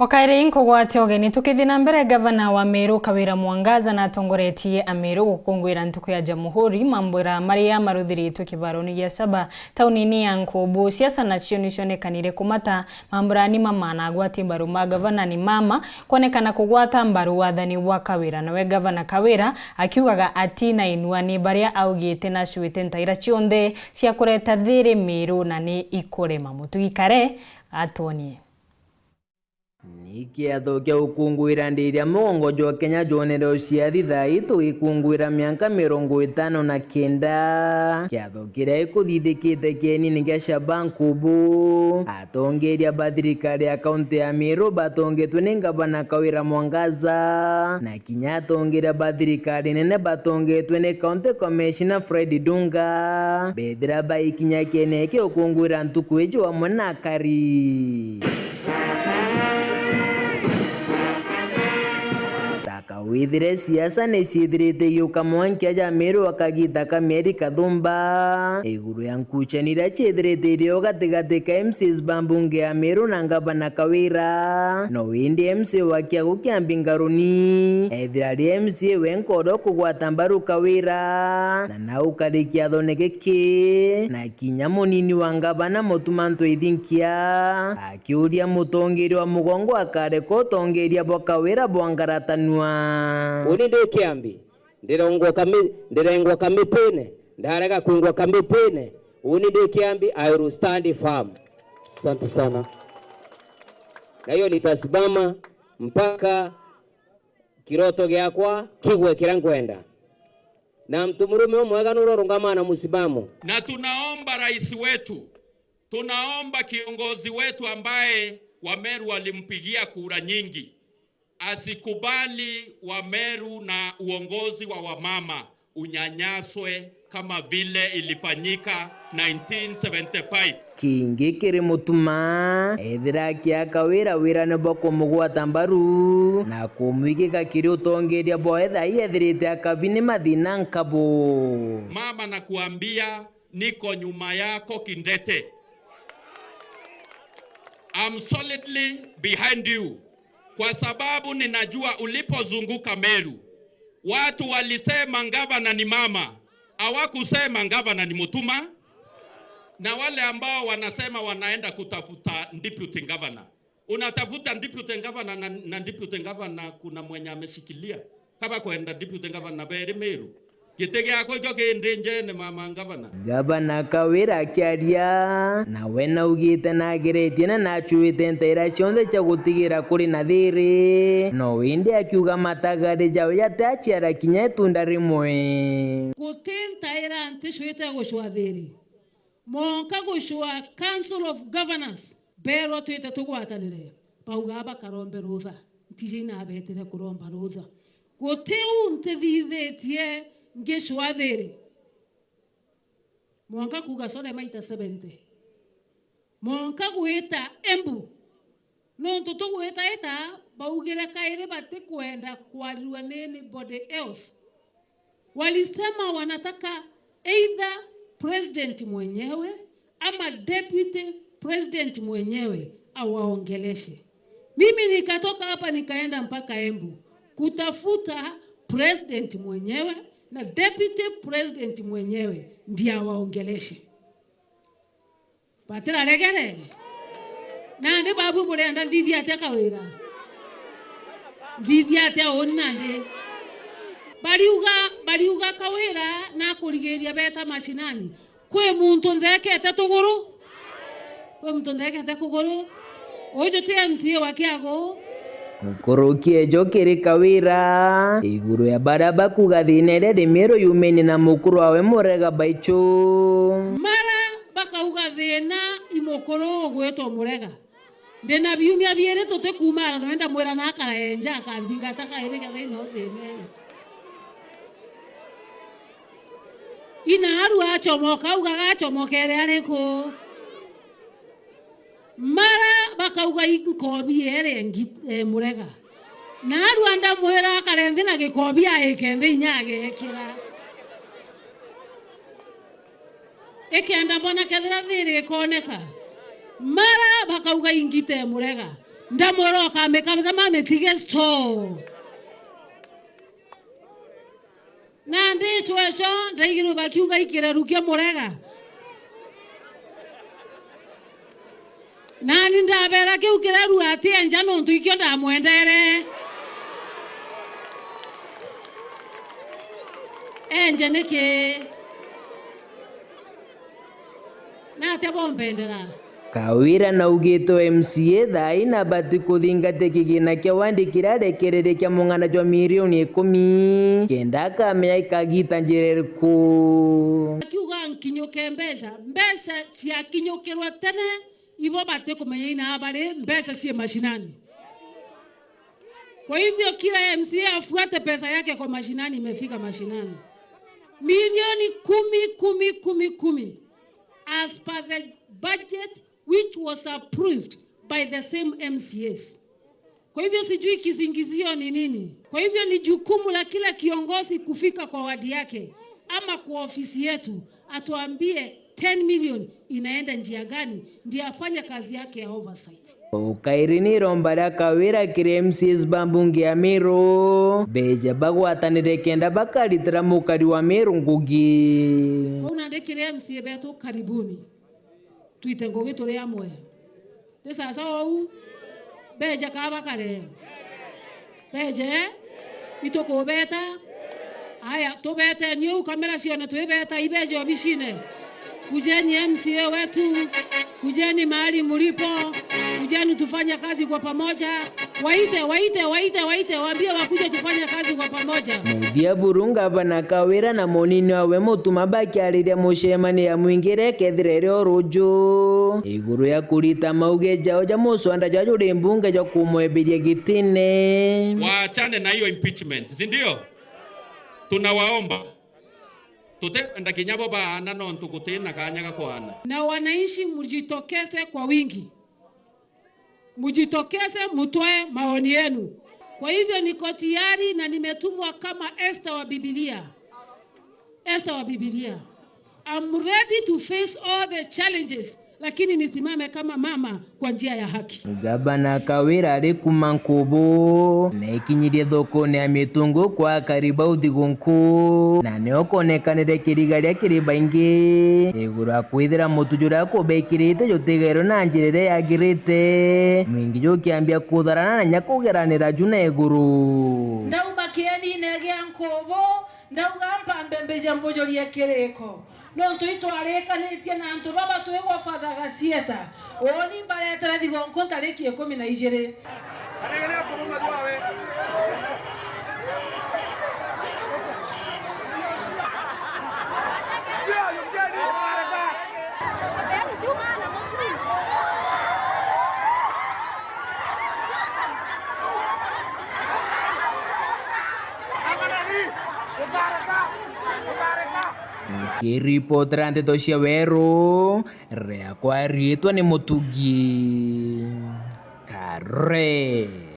Wakaire nkogwatio geni tukithina mbere gavana wa Meru Kawira Mwangaza na atongoretie Ameru gukungwira ntuku ya Jamhuri mambwira maria maruthiritwe kibaroni gia Saba taunini ya Nkobo. Siasa nacio nicionekanire kumata mambwira ni mama na agwati mbaru ma gavana ni mama kuonekana kugwata mbaru wathani wa Kawira. Nawe gavana Kawira akiugaga ati na inua ni baria augite na cuite ntaira cionthe cia kureta thiri Meru na ni ikurema. Mutugikare atonie Nikiatho kia gukungwira ndiria mugongo wa Kenya jonere uciari thai tugikungwira miaka 59 kiatho kiria ikuthithikite kienini gia Saba Nkobo. Atongeria ba thirikari ya kaunti ya Meru batongetwe ni gavana Kawira Mwangaza na kinya atongeria ba thirikari nene batongetwe ni county commissioner Fred Dunga bethira ba ikinya kiene kia gukungwira ntuku ijo amwe na kari withire siasa ni ciithirite yuka mwankia ja Meru akagita Kameri Kathumba iguru ya nkuchanira ciithirite irio gatigati ka MCs bambunge ya Meru na gavana Kawira no windi MC wakia gukiambi ngaruni ethirari MC wenkodo kugwata mbaru Kawira na nau karikia thone giki na kinya munini wa gavana Mutumanto Ithinkia akiuria mutongeri wa mugongo akareka utongeria bwa Kawira bwangaratanua uni ndi kiambi ndirengwa kamitine ndarega kuingwa kamitine uni ndi kiambi I will stand firm. Asante sana, na hiyo nitasimama mpaka kiroto gyakwa kigwe kirangwenda na mtumurume mwega nurorungamana musimamo. Na tunaomba rais wetu, tunaomba kiongozi wetu ambaye Wameru walimpigia kura nyingi asikubali Wameru na uongozi wa wamama unyanyaswe kama vile ilifanyika 1975. Kingi kiri mutuma ethira kia Kawira wira ne boko mugwata mbaru na kumwigika kiri utongeria boetha iyethirite akabini mathina nkabo. Mama nakuambia niko nyuma yako kindete. I'm solidly behind you. Kwa sababu ninajua ulipozunguka Meru watu walisema gavana ni mama, hawakusema gavana ni mutuma. Na wale ambao wanasema wanaenda kutafuta deputy governor, unatafuta deputy governor na deputy governor kuna mwenye ameshikilia kama kwenda deputy governor beri Meru kitege yako joke ndenje ne mama gavana. Gavana Kawira akiaria na wena ugite na geretie na nachuite ntaira cionthe cia gutigira kuri na thiri no windi akiuga matagari jao yatachiara kinya itunda rimwe gutintaira ntishuite gucwa thiri monka gucwa Council of Governors bero twite tugwatanire pauga bakarombe rutha ntijina betire kuromba rutha gutiu ntithithitie ngicwa thiri monka kuga sore maita 70 monka gwita Embu no tutugwita ita baugire kaire bati kwenda kwariwa ni anybody else. Walisema wanataka either president mwenyewe ama deputy president mwenyewe awaongeleshe. Mimi nikatoka hapa nikaenda mpaka Embu kutafuta president mwenyewe na deputy president mwenyewe ndiye awaongeleshe. Patira regere na ndi babu burenda vivi ate Kawira vivi ate onande bariuga Kawira na kurigeria beta mashinani kwe muntu nthekete tuguru kwe muntu nthekete kuguru ojo TMC wakiago mukurukie jokiri Kawira iguru ya baraba kugathine ri Meru yumeni na mukuru wawe Murega Baichu mara bakauga thina imukuru gwetwo Murega ndina biumia biere tote kumara noenda mwera na akaenja akathingata kaire gathe no thine ina aru achomoka uga gachomokere ariko mara bakauga inkobi ere Murega na aru anda mwera akarenthi na gikobi aikethi nyage ekira ekianda mbona kethira thiri koneka mara bakauga ingite Murega ndamoroka amekabeza mame tige store na ndichweco ndaigiru bakiuga ikire rukia murega nani ndabera kiu kireru ati enja nontu ikio ndamwendere enja niki na ate bombendera Kawira na ugito MCA thai na bati kuthingate kigina kia wandikira rekerere kia mung'ana jwa milioni 10 kenda kamenya ikagita njireriku akiuga nkinyuke mbeca cia kinyukirwa tene ibo bate kumenya ina habari mbeca cie mashinani. Kwa hivyo kila MCA afuate pesa yake kwa mashinani, imefika mashinani milioni 10 as per the budget which was approved by the same MCAs. Kwa hivyo sijui kizingizio ni nini. Kwa hivyo ni jukumu la kila kiongozi kufika kwa wadi yake ama kwa ofisi yetu atuambie 10 million inaenda njia gani ndiye afanye kazi yake ya oversight. Ukairini rombara Kawira kire MCs bambunge ya Meru beja bagwatanire kenda bakaritira mukari wa Meru ngugi Unandikire MCA betu karibuni tuite ngugi turi amwe de sasa ou beja kaba kare beje itoko beta haya to beta niu kamera sione tu beta ibeje obishine kujeni MCA wetu kujeni mahali mlipo kujeni tufanye kazi kwa pamoja waite waambie wakuje tufanye kazi kwa pamoja. Mudia burunga bana Kawira na monini wawe mutuma bakiariria mushemani ya mwingire kethirere oruju iguru ya kurita mauge jao ja muswanda ja jure mbunge ja kumwebiria gitine waachane na hiyo impeachment, si ndio? Tunawaomba tutenda kinyabo baana no ntukutina kanyaga kwana na wananchi mjitokeze kwa wingi, mjitokeze mtoe maoni yenu. Kwa hivyo niko tayari na nimetumwa kama Esther wa Biblia. I'm ready to face all the challenges, lakini nisimame kama mama kwa njia ya haki. Gabana Kawira ari kumankubu na ikinyirie thoko-ini ya mitungu kwa kariba uthigunku na niokonekanire kirigaria kiriba ingi iguru akwithira mutujura kubekirite jutigero na njirire yagirite mwingi jukiambia kutharana na nyakugeranira juna iguru ndauga kieni negia nkubu ndauga mpambe njambujoria kiriko no tuitwarekanitie na antu baba twegwa Father Gasieta oni baretera thigonko tariki 12 Anegele kwa mama dwawe. Kiripotera nteto cia Weru ria kwa rietwa ni Mutugi Kare.